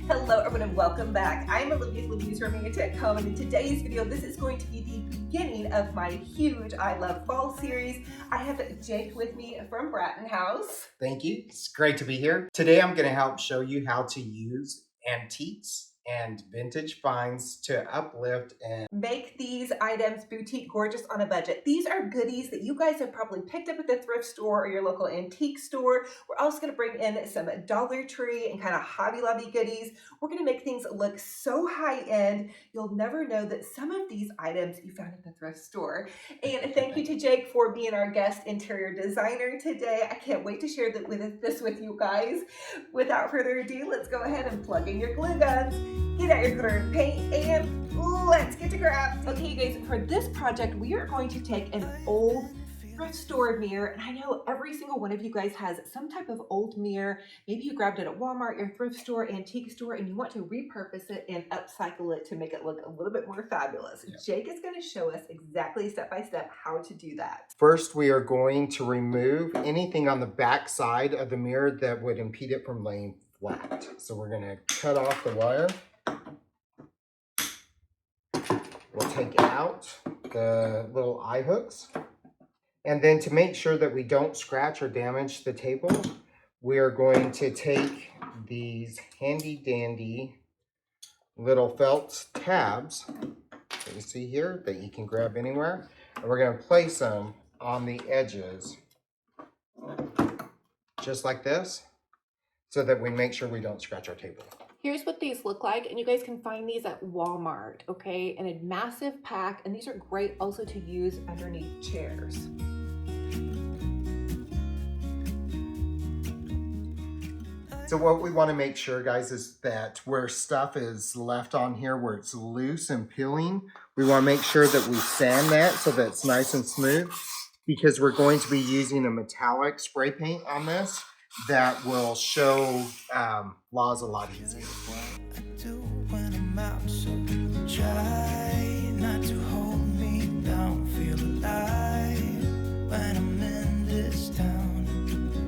Hello everyone and welcome back. I'm Olivias from Deco, and in today's video, this is going to be the beginning of my huge I Love Fall series. I have Jake with me from Bratton House. Thank you. It's great to be here. Today I'm going to help show you how to use antiques and vintage finds to uplift and make these items boutique gorgeous on a budget. These are goodies that you guys have probably picked up at the thrift store or your local antique store. We're also going to bring in some Dollar Tree and kind of Hobby Lobby goodies. We're going to make things look so high end, you'll never know that some of these items you found at the thrift store. And thank you to Jake for being our guest interior designer today. I can't wait to share this with you guys. Without further ado, let's go ahead and plug in your glue guns. Get out your glitter and paint, and let's get to craft. Okay, you guys, for this project, we are going to take an old thrift store mirror, and I know every single one of you guys has some type of old mirror. Maybe you grabbed it at Walmart, your thrift store, antique store, and you want to repurpose it and upcycle it to make it look a little bit more fabulous. Yeah. Jake is going to show us exactly step by step how to do that. First, we are going to remove anything on the back side of the mirror that would impede it from laying flat. So we're going to cut off the wire. We'll take out the little eye hooks. And then to make sure that we don't scratch or damage the table, we are going to take these handy dandy little felt tabs that you see here that you can grab anywhere. And we're going to place them on the edges just like this so that we make sure we don't scratch our table. Here's what these look like, and you guys can find these at Walmart, okay? In a massive pack, and these are great also to use underneath chairs. So what we want to make sure, guys, is that where stuff is left on here, where it's loose and peeling, we want to make sure that we sand that so that it's nice and smooth, because we're going to be using a metallic spray paint on this that will show flaws a lot easier. I do when I'm out, so try not to hold me down. Feel alive when I'm in this town.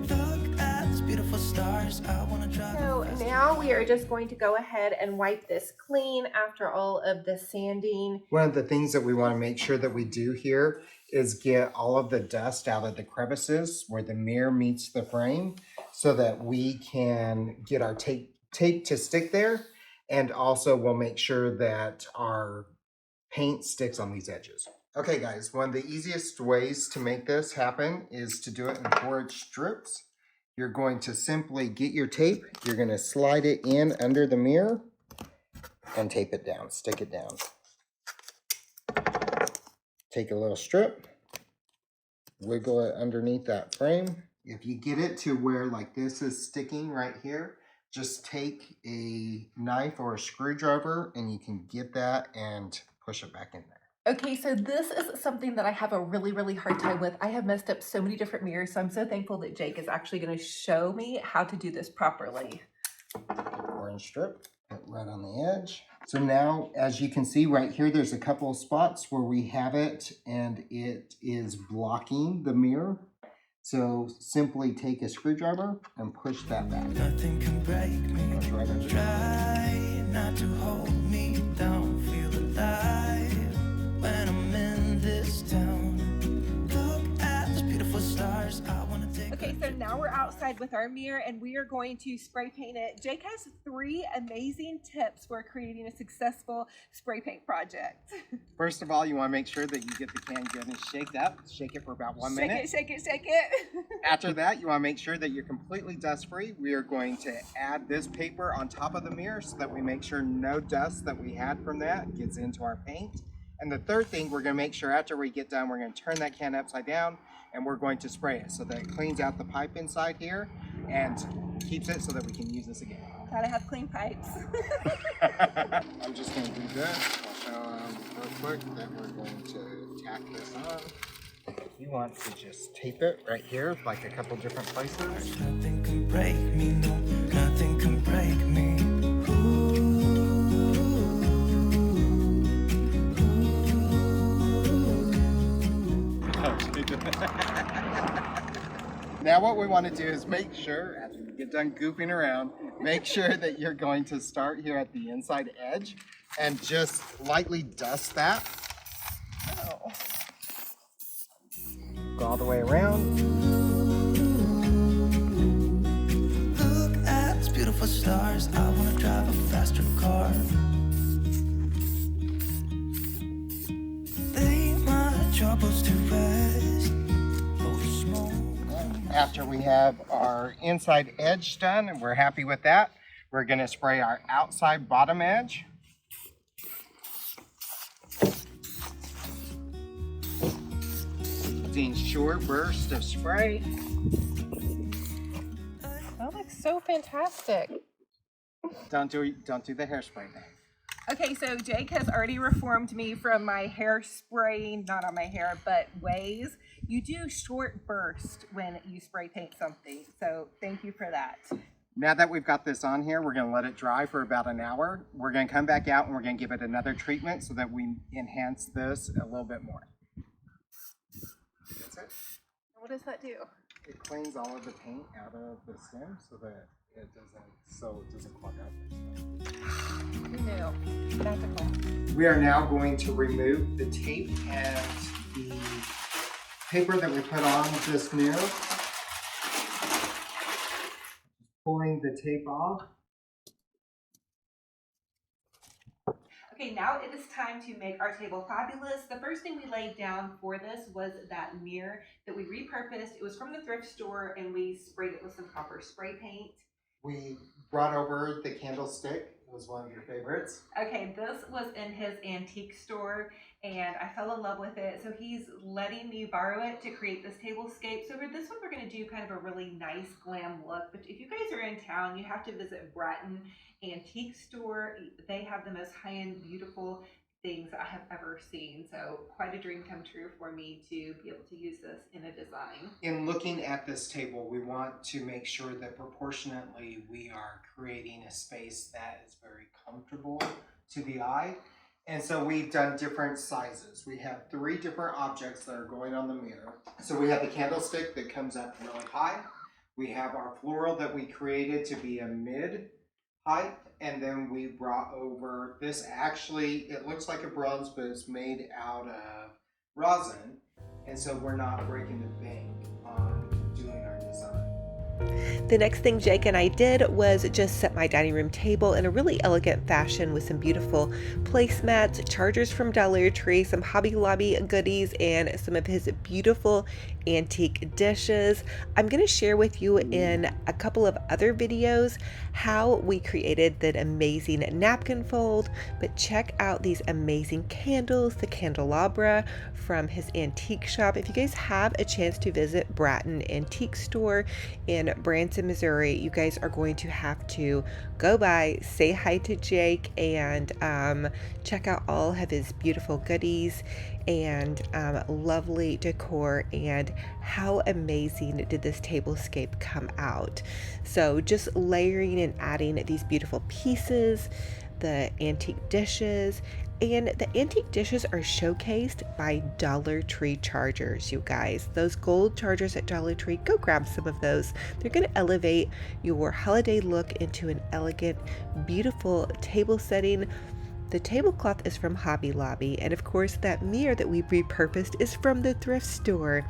Look at these beautiful stars. I wanna drive. So now we are just going to go ahead and wipe this clean after all of the sanding. One of the things that we want to make sure that we do here is get all of the dust out of the crevices where the mirror meets the frame, so that we can get our tape to stick there, and also we'll make sure that our paint sticks on these edges. Okay guys, one of the easiest ways to make this happen is to do it in 4-inch strips. You're going to simply get your tape, you're going to slide it in under the mirror and tape it down, stick it down. Take a little strip, wiggle it underneath that frame. If you get it to where like this is sticking right here, just take a knife or a screwdriver and you can get that and push it back in there. Okay, so this is something that I have a really hard time with. I have messed up so many different mirrors, so I'm so thankful that Jake is actually going to show me how to do this properly. Orange strip, put right on the edge. So now, as you can see right here, there's a couple of spots where we have it and it is blocking the mirror. So simply take a screwdriver and push that back. Nothing can break me. Right, try not to hold me down. Feel alive when I'm in this town. Look at these beautiful stars. I want to take. Okay, so now we're outside with our mirror and we are going to spray paint it. Jake has 3 amazing tips for creating a successful spray paint project. First of all, you want to make sure that you get the can good and shaked up. Shake it for about 1 minute. Shake it. After that, you want to make sure that you're completely dust free. We are going to add this paper on top of the mirror so that we make sure no dust that we had from that gets into our paint. And the third thing, we're going to make sure after we get done, we're going to turn that can upside down and we're going to spray it so that it cleans out the pipe inside here and keeps it so that we can use this again. Gotta have clean pipes. I'm just going to do this. I'll show them real quick that we're going to tack this on. You want to just tape it right here, like a couple different places. Nothing can break me, no, nothing can break me. Now what we want to do is make sure, after we get done goofing around, make sure that you're going to start here at the inside edge and just lightly dust that. Oh. Go all the way around. Look at these beautiful stars. I wanna drive a faster car. Lay my troubles to rest. Blow the smoke. After we have our inside edge done and we're happy with that, we're going to spray our outside bottom edge. Using short bursts of spray. That looks so fantastic. Don't do the hairspray thing. Okay, so Jake has already reformed me from my hairspray, not on my hair, but ways. You do short burst when you spray paint something, so thank you for that. Now that we've got this on here, we're going to let it dry for about an hour. We're going to come back out and we're going to give it another treatment so that we enhance this a little bit more. That's it. What does that do? It cleans all of the paint out of the stem so that it doesn't clog up. Who knew? Magical. We are now going to remove the tape and the paper that we put on this mirror. Pulling the tape off. Okay, now it is time to make our table fabulous. The first thing we laid down for this was that mirror that we repurposed. It was from the thrift store and we sprayed it with some copper spray paint. We brought over the candlestick. It was one of your favorites. Okay, this was in his antique store and I fell in love with it. So he's letting me borrow it to create this tablescape. So for this one, we're gonna do kind of a really nice glam look. But if you guys are in town, you have to visit Bratton Antique Store. They have the most high-end, beautiful things I have ever seen. So quite a dream come true for me to be able to use this in a design. In looking at this table, we want to make sure that proportionately we are creating a space that is very comfortable to the eye. And so we've done different sizes. We have 3 different objects that are going on the mirror. So we have the candlestick that comes up really high. We have our floral that we created to be a mid height. And then we brought over this, actually, it looks like a bronze, but it's made out of rosin. And so we're not breaking the bank on doing our design. The next thing Jake and I did was just set my dining room table in a really elegant fashion with some beautiful placemats, chargers from Dollar Tree, some Hobby Lobby goodies, and some of his beautiful antique dishes. I'm going to share with you in a couple of other videos how we created that amazing napkin fold, but check out these amazing candles, the candelabra from his antique shop. If you guys have a chance to visit Bratton Antique Store in Branson, Missouri, you guys are going to have to go by, say hi to Jake, and check out all of his beautiful goodies and lovely decor, and how amazing did this tablescape come out. So just layering and adding these beautiful pieces, the antique dishes, and the antique dishes are showcased by Dollar Tree chargers, you guys. Those gold chargers at Dollar Tree, go grab some of those. They're going to elevate your holiday look into an elegant, beautiful table setting. The tablecloth is from Hobby Lobby, and of course that mirror that we repurposed is from the thrift store.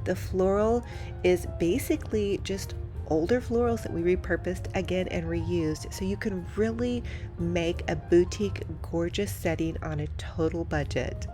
The floral is basically just older florals that we repurposed again and reused, so you can really make a boutique gorgeous setting on a total budget.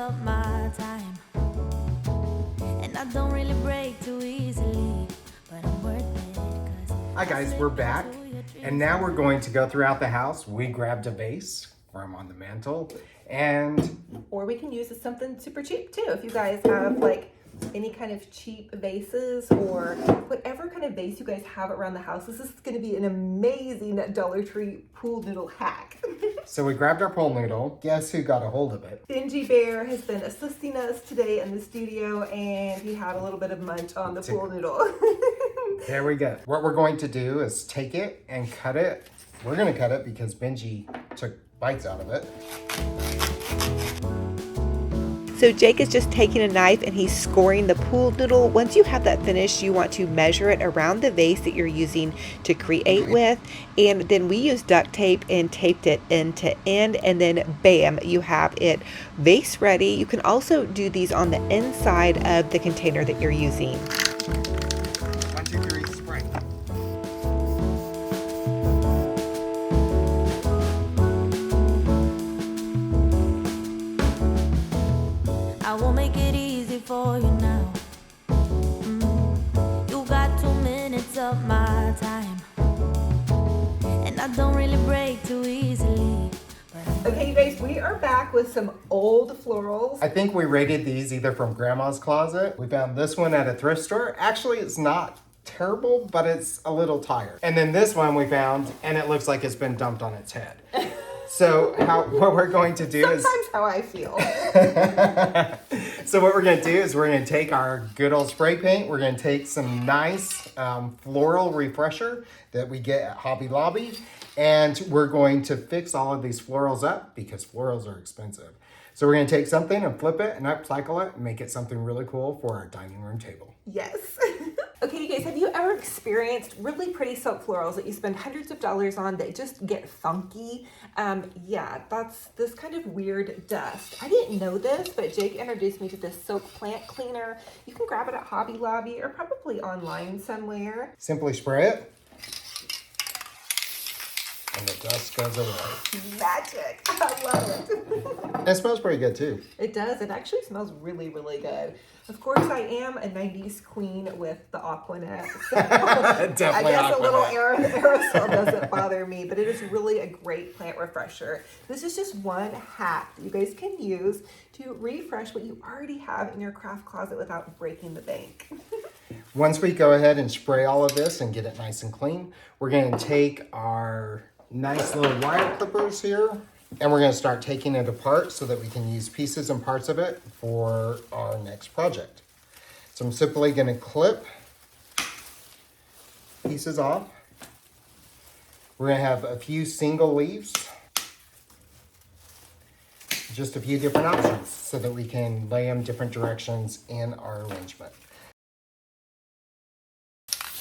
of my time. And I don't really break too easily, but I'm worth it. 'Cause Hi guys, we're back. And now we're going to go throughout the house. We grabbed a vase from on the mantle, and Or we can use something super cheap too. If you guys have like any kind of cheap vases or whatever kind of vase you guys have around the house, this is going to be an amazing Dollar Tree pool noodle hack. so we grabbed our pool noodle. Guess who got a hold of it? Benji Bear has been assisting us today in the studio, and he had a little bit of munch on the pool noodle. There we go. What we're going to do is take it and cut it. We're going to cut it because Benji took bites out of it. So Jake is just taking a knife and he's scoring the pool noodle. Once you have that finished, you want to measure it around the vase that you're using to create with. And then we used duct tape and taped it end to end. And then bam, you have it vase ready. You can also do these on the inside of the container that you're using. 1, 2, 3, spray. I will make it easy for you now. You got 2 minutes of my time. And I don't really break too easily. Okay, you guys, we are back with some old florals. I think we rated these either from Grandma's closet. We found this one at a thrift store. Actually, it's not terrible, but it's a little tired. And then this one we found, and it looks like it's been dumped on its head. So what we're going to do is... Sometimes how I feel. So what we're going to do is we're going to take our good old spray paint. We're going to take some nice floral refresher that we get at Hobby Lobby. And we're going to fix all of these florals up because florals are expensive. So we're going to take something and flip it and upcycle it and make it something really cool for our dining room table. Yes. Okay, you guys, have you ever experienced really pretty silk florals that you spend hundreds of dollars on that just get funky? Yeah, that's this kind of weird dust. I didn't know this, but Jake introduced me to this silk plant cleaner. You can grab it at Hobby Lobby or probably online somewhere. Simply spray it. And the dust goes away. Magic. I love it. It smells pretty good too. It does. It actually smells really, really good. Of course, I am a 90s queen with the Aquanet. So I guess a little aerosol doesn't bother me, but it is really a great plant refresher. This is just one hack that you guys can use to refresh what you already have in your craft closet without breaking the bank. Once we go ahead and spray all of this and get it nice and clean, we're going to take our nice little wire clippers here and we're going to start taking it apart so that we can use pieces and parts of it for our next project. So I'm simply going to clip pieces off. We're going to have a few single leaves, just a few different options so that we can lay them different directions in our arrangement.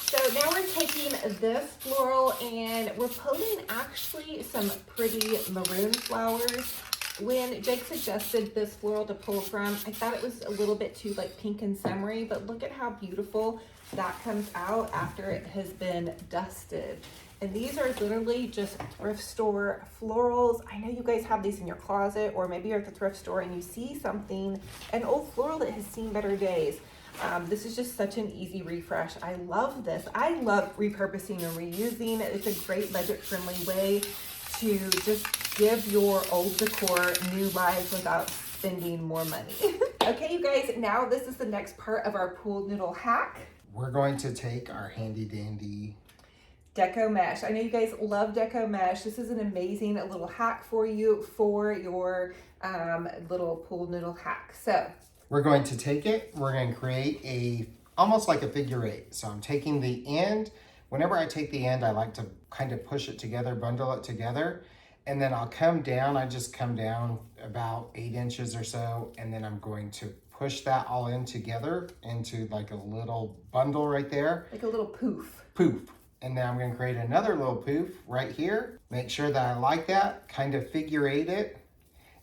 So now we're taking this floral and we're pulling actually some pretty maroon flowers. When Jake suggested this floral to pull from, I thought it was a little bit too like pink and summery, but look at how beautiful that comes out after it has been dusted. And these are literally just thrift store florals. I know you guys have these in your closet, or maybe you're at the thrift store and you see something, an old floral that has seen better days. This is just such an easy refresh. I love this. I love repurposing and reusing. It's a great budget-friendly way to just give your old decor new life without spending more money. Okay, you guys, now this is the next part of our pool noodle hack. We're going to take our handy dandy Deco Mesh. I know you guys love Deco Mesh. This is an amazing little hack for you for your little pool noodle hack. So we're going to take it, we're going to create almost like a figure 8. So I'm taking the end. Whenever I take the end, I like to kind of push it together, bundle it together, and then I'll come down. I just come down about 8 inches or so, and then I'm going to push that all in together into like a little bundle right there. like a little poof. Poof. And then I'm going to create another little poof right here. Make sure that I like that, kind of figure 8 it.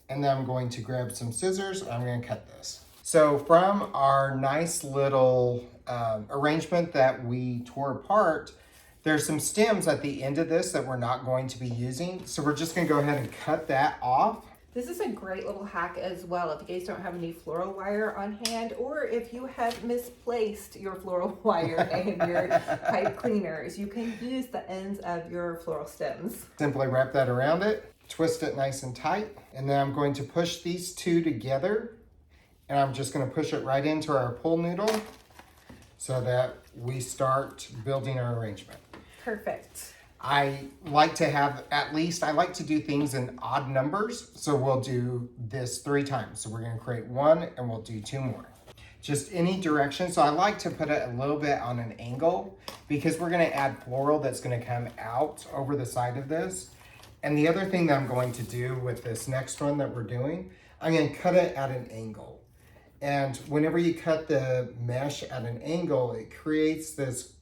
And then I'm going to grab some scissors. I'm going to cut this. So from our nice little arrangement that we tore apart, there's some stems at the end of this that we're not going to be using. So we're just going to go ahead and cut that off. This is a great little hack as well if you guys don't have any floral wire on hand, or if you have misplaced your floral wire in your pipe cleaners, you can use the ends of your floral stems. Simply wrap that around it, twist it nice and tight, and then I'm going to push these two together, and I'm just going to push it right into our pool noodle so that we start building our arrangement. Perfect. I like to do things in odd numbers. So we'll do this 3 times. So we're going to create 1 and we'll do 2 more. Just any direction. So I like to put it a little bit on an angle because we're going to add floral that's going to come out over the side of this. And the other thing that I'm going to do with this next one that we're doing, I'm going to cut it at an angle. And whenever you cut the mesh at an angle, it creates this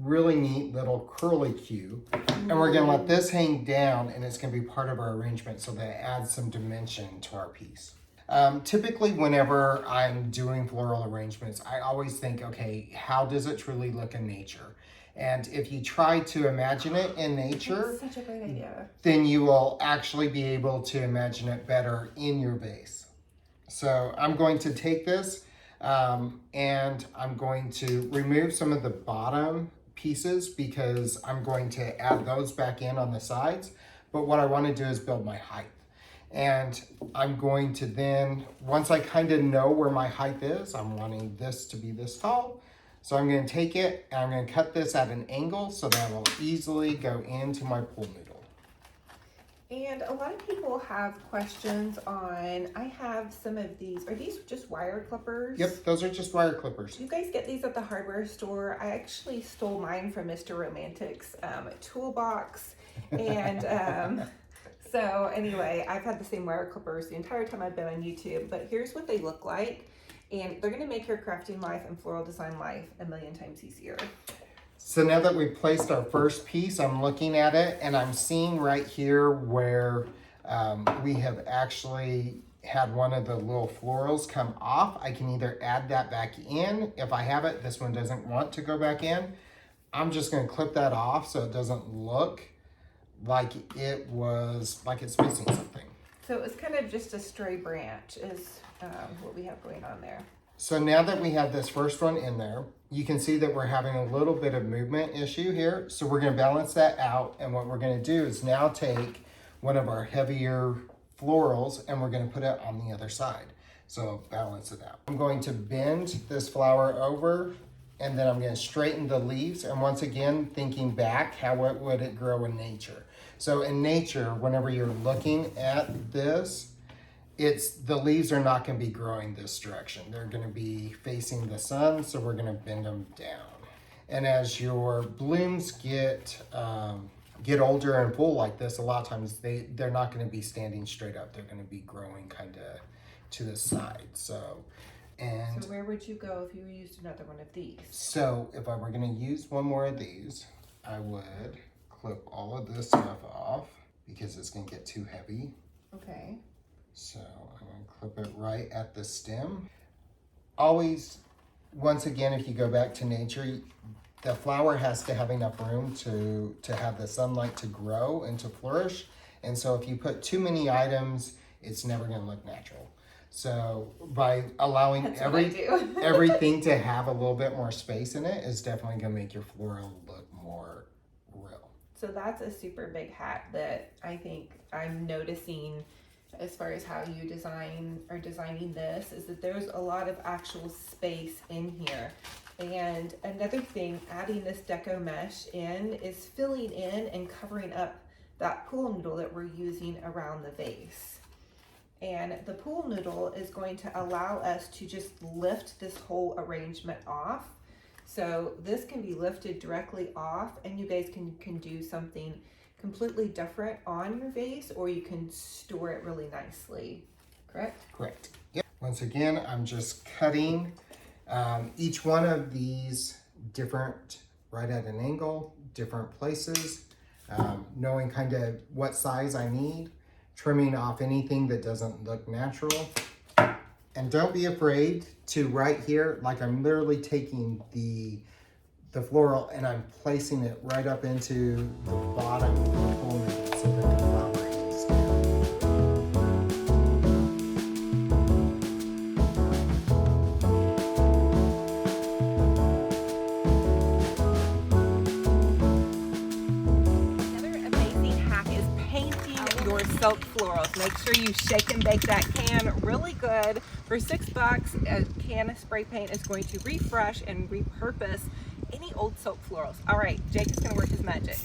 really neat little curly cue, and we're going to let this hang down, and it's going to be part of our arrangement so that it adds some dimension to our piece. Typically whenever I'm doing floral arrangements, I always think, okay, how does it truly look in nature? And if you try to imagine it in nature, That's such a great idea. then you will actually be able to imagine it better in your vase. So I'm going to take this and I'm going to remove some of the bottom pieces because I'm going to add those back in on the sides. But what I want to do is build my height. And I'm going to then, once I kind of know where my height is, I'm wanting this to be this tall. So I'm going to take it and I'm going to cut this at an angle so that it will easily go into my pool noodle. And a lot of people have questions on, I have some of these, are these just wire clippers? Yep, those are just wire clippers. You guys get these at the hardware store. I actually stole mine from Mr. Romantic's toolbox. And so anyway, I've had the same wire clippers the entire time I've been on YouTube, but here's what they look like. And they're gonna make your crafting life and floral design life a million times easier. So now that we've placed our first piece, I'm looking at it and I'm seeing right here where we have actually had one of the little florals come off. I can either add that back in. If I have it, this one doesn't want to go back in. I'm just going to clip that off so it doesn't look like it's missing something. So it was kind of just a stray branch is what we have going on there. So now that we have this first one in there, you can see that we're having a little bit of movement issue here. So we're going to balance that out. And what we're going to do is now take one of our heavier florals and we're going to put it on the other side. So balance it out. I'm going to bend this flower over and then I'm going to straighten the leaves. And once again, thinking back, how would it grow in nature? So in nature, whenever you're looking at this, the leaves are not going to be growing this direction. They're going to be facing the sun, so we're going to bend them down. And as your blooms get older and full like this, a lot of times they're not going to be standing straight up. They're going to be growing kind of to the side. So where would you go if you used another one of these? So if I were going to use one more of these, I would clip all of this stuff off because it's going to get too heavy. Okay. So I'm going to clip it right at the stem. Always, once again, if you go back to nature, the flower has to have enough room to have the sunlight to grow and to flourish. And so if you put too many items, it's never going to look natural. So by allowing everything to have a little bit more space in it is definitely going to make your floral look more real. So that's a super big hack that I think I'm noticing as far as how you designing this, is that there's a lot of actual space in here. And another thing, adding this Deco Mesh in is filling in and covering up that pool noodle that we're using around the vase. And the pool noodle is going to allow us to just lift this whole arrangement off. So this can be lifted directly off and you guys can do something completely different on your vase, or you can store it really nicely, correct? Correct. Yep. Once again, I'm just cutting each one of these different, right at an angle, different places, knowing kind of what size I need, trimming off anything that doesn't look natural. And don't be afraid to right here, like I'm literally taking the floral and I'm placing it right up into the bottom of the pool noodle so that the flower hangs down. soap florals. Make sure you shake and bake that can really good. For $6, a can of spray paint is going to refresh and repurpose any old soap florals. All right, Jake is gonna work his magic.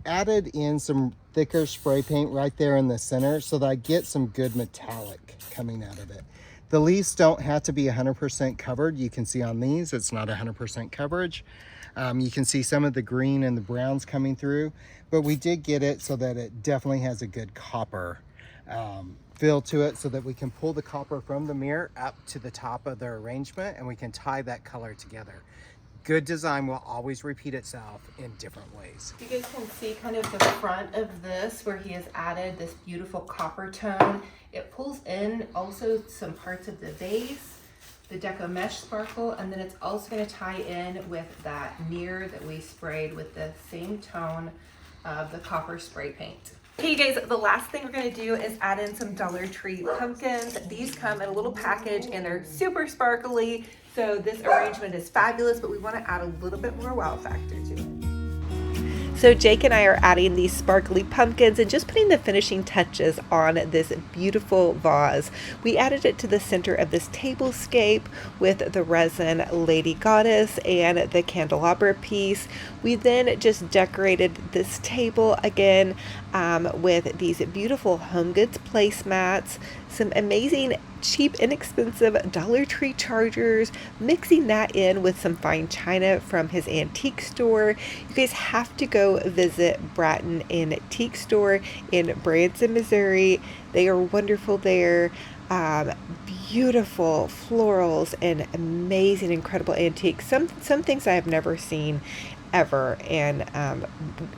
Added in some thicker spray paint right there in the center so that I get some good metallic coming out of it. The leaves don't have to be 100% covered. You can see on these, it's not 100% coverage. You can see some of the green and the browns coming through, but we did get it so that it definitely has a good copper feel to it, so that we can pull the copper from the mirror up to the top of the arrangement and we can tie that color together. Good design will always repeat itself in different ways. You guys can see kind of the front of this where he has added this beautiful copper tone. It pulls in also some parts of the vase, the Deco Mesh sparkle, and then it's also going to tie in with that mirror that we sprayed with the same tone of the copper spray paint. Okay, you guys, the last thing we're going to do is add in some Dollar Tree pumpkins. These come in a little package and they're super sparkly. So this arrangement is fabulous, but we want to add a little bit more wow factor to it. So Jake and I are adding these sparkly pumpkins and just putting the finishing touches on this beautiful vase. We added it to the center of this tablescape with the resin Lady Goddess and the candelabra piece. We then just decorated this table again with these beautiful home goods placemats, some amazing cheap, inexpensive Dollar Tree chargers, mixing that in with some fine china from his antique store. You guys have to go visit Bratton Antique Store in Branson, Missouri. They are wonderful there. Beautiful florals and amazing, incredible antiques. Some things I have never seen ever, and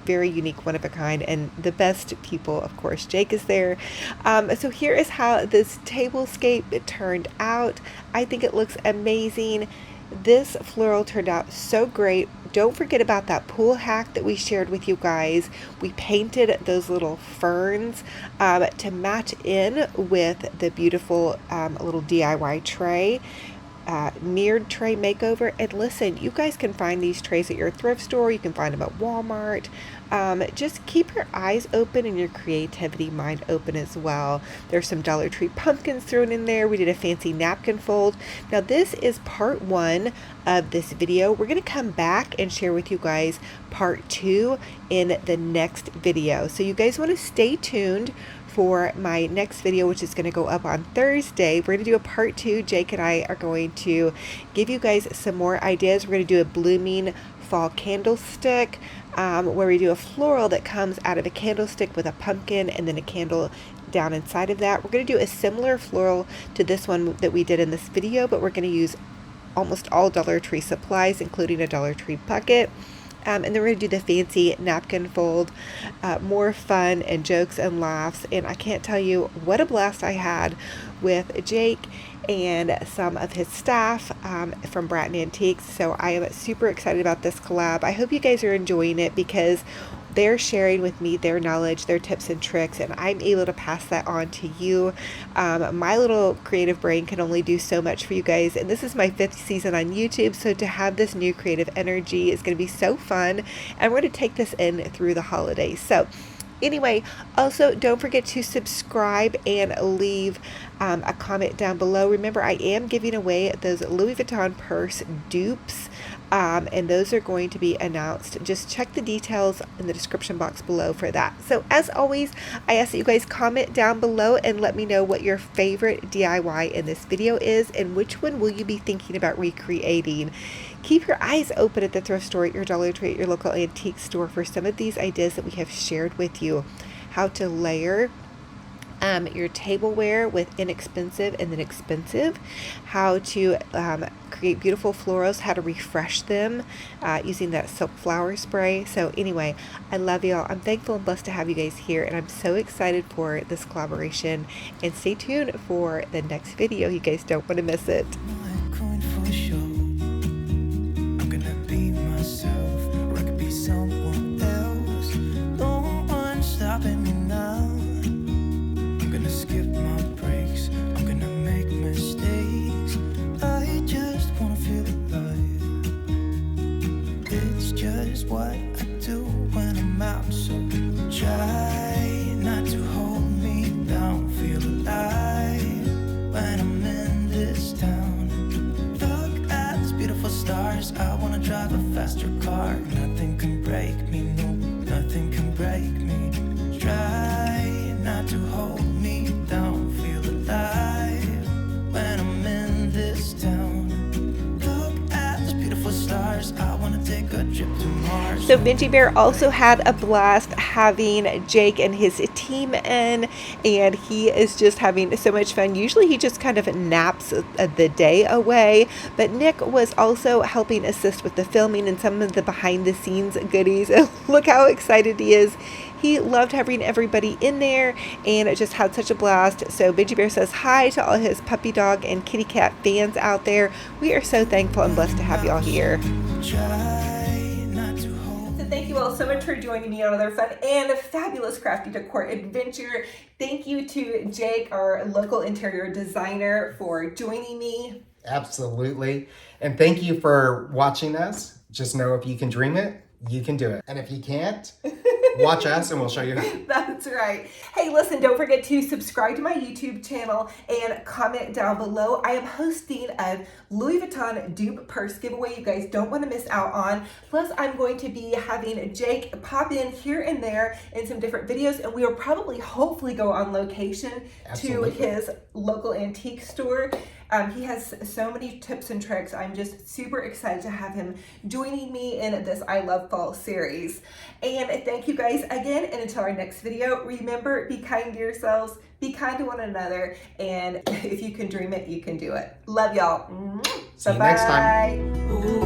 very unique, one of a kind, and the best people, of course. Jake is there. So here is how this tablescape turned out. I think it looks amazing. This floral turned out so great. Don't forget about that pool hack that we shared with you guys. We painted those little ferns to match in with the beautiful little DIY tray. Mirrored tray makeover. And listen, you guys can find these trays at your thrift store. You can find them at Walmart. Just keep your eyes open and your creativity mind open as well. There's some Dollar Tree pumpkins thrown in there. We did a fancy napkin fold. Now this is part 1 of this video. We're going to come back and share with you guys part 2 in the next video. So you guys want to stay tuned for my next video, which is going to go up on Thursday. We're going to do a part 2. Jake and I are going to give you guys some more ideas. We're going to do a blooming fall candlestick where we do a floral that comes out of a candlestick with a pumpkin and then a candle down inside of that. We're going to do a similar floral to this one that we did in this video, but we're going to use almost all Dollar Tree supplies, including a Dollar Tree bucket. And then we're going to do the fancy napkin fold, more fun and jokes and laughs. And I can't tell you what a blast I had with Jake and some of his staff from Bratton Antiques. So I am super excited about this collab. I hope you guys are enjoying it because they're sharing with me their knowledge, their tips and tricks, and I'm able to pass that on to you. My little creative brain can only do so much for you guys, and this is my 5th season on YouTube, so to have this new creative energy is going to be so fun, and we're going to take this in through the holidays. So anyway, also don't forget to subscribe and leave a comment down below. Remember, I am giving away those Louis Vuitton purse dupes. And those are going to be announced. Just check the details in the description box below for that. So as always, I ask that you guys comment down below and let me know what your favorite DIY in this video is and which one will you be thinking about recreating. Keep your eyes open at the thrift store, at your Dollar Tree, at your local antique store for some of these ideas that we have shared with you. How to layer your tableware with inexpensive and then expensive, how to create beautiful florals, how to refresh them using that silk flower spray. So anyway, I love y'all. I'm thankful and blessed to have you guys here, and I'm so excited for this collaboration. And stay tuned for the next video. You guys don't want to miss it. I'm gonna be myself, or I could be someone else. No one's stopping me now. I'm gonna skip my breaks, I'm gonna make mistakes. I just wanna feel alive. stars. I wanna drive a faster car. Nothing can break me, no, nothing can break me. Try not to hold me down. Feel alive when I'm in this town. Look at those beautiful stars. I wanna take a trip to Mars. So Benji Bear also had a blast having Jake and his team in, and he is just having so much fun. Usually he just kind of naps the day away, but Nick was also helping assist with the filming and some of the behind the scenes goodies. And look how excited he is. He loved having everybody in there and just had such a blast. So Benji Bear says hi to all his puppy dog and kitty cat fans out there. We are so thankful and blessed to have y'all here. Try not to hold. So thank you all so much for joining me on another fun and fabulous crafty decor adventure. Thank you to Jake, our local interior designer, for joining me. Absolutely. And thank you for watching us. Just know if you can dream it, you can do it. And if you can't, watch us and we'll show you how. That's right. Hey, listen, don't forget to subscribe to my YouTube channel and comment down below. I am hosting a Louis Vuitton dupe purse giveaway you guys don't want to miss out on. Plus, I'm going to be having Jake pop in here and there in some different videos, and we will probably, hopefully, go on location Absolutely. to his local antique store. He has so many tips and tricks. I'm just super excited to have him joining me in this I Love Fall series. And thank you guys again. And until our next video, remember, be kind to yourselves, be kind to one another. And if you can dream it, you can do it. Love y'all. See you next time. Ooh.